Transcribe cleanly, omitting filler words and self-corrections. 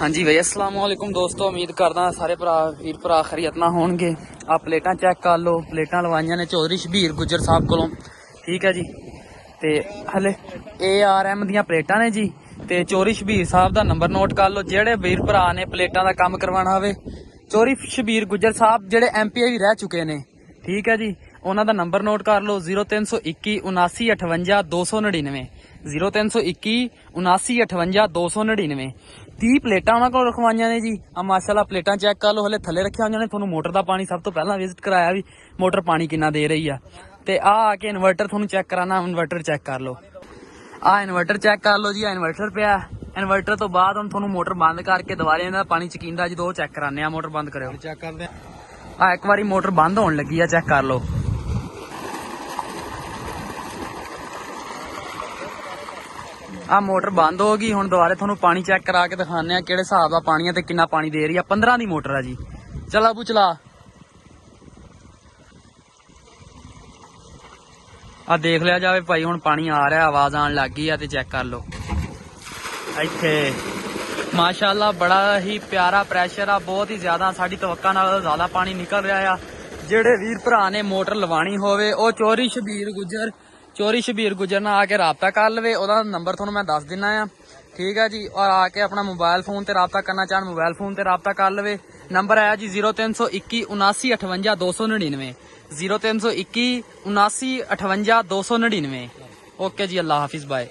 हाँ जी भैया अस्सलाम वालेकुम दोस्तों, उम्मीद करदा सारे भरा वीर भरा खैरियत नाल होणगे। आ प्लेटां चेक कर लो, प्लेटां लवाइयां ने चौधरी शबीर गुज्जर साहब कोलों, ठीक है जी। ते हले ARM दियां प्लेटां ने जी। ते चौधरी शबीर साहब दा नंबर नोट कर लो, जेड़े वीर भरा ने प्लेटां दा काम करवाना होवे। चौधरी शबीर गुज्जर साहब जेड़े MPA भी रह चुके ने, ठीक है जी। उन्हां दा नंबर नोट कर लो 0321 79 58 299 0321 79 58 299। 30 प्लेटां उन्हां कोल रखवाइयां ने जी। आ माशाअल्लाह प्लेटां चेक कर लो, हले थल्ले रखिया होईयां ने। तुहानू मोटर दा पानी सब तो पहला विजिट कराया भी, मोटर पानी किन्ना दे रही आ। ते आ आके इन्वर्टर तुहानू चेक कराना, इन्वर्टर चेक कर लो। आ इन्वर्टर चेक कर लो जी, आ इन्वर्टर पिया। इन्वर्टर तो बाद हम तुहानू मोटर बंद करके दोबारा इन्हां दा पानी चकींदा जी, दो चेक कराने आ। मोटर बंद करो, चेक करदे आ। एक बारी मोटर बंद होने लगी आ, चेक कर लो। आ मोटर बंद हो गई। हुण दोबारा तुहानू पानी चेक करा के दिखाने किहड़े हिसाब दा पानी है ते किन्ना पानी दे रही है। 15 दी मोटर है जी। चल अबू चला। आ देख लिया जाए भाई, हुण पानी आ रहा, आवाज आन लग गई है ते चेक कर लो। इत्थे माशाअल्लाह बड़ा ही प्यारा प्रैशर आ, बहुत ही ज्यादा साडी तवक्का नालों ज्यादा पानी निकल रहा है। जेड़े वीर भरा ने मोटर लवानी होवे ओ चौधरी शबीर गुज्जर नाल आके राबता कर लवे। ओदा नंबर तुहानू मैं दस दिना आ, ठीक है जी। और आके अपना मोबाइल फोन ते राबता करना चाहन, मोबाइल फोन ते राबता कर लवे। नंबर है जी 0321 79 58 299 0321 79 58 299। ओके जी, अल्लाह हाफिज, बाय।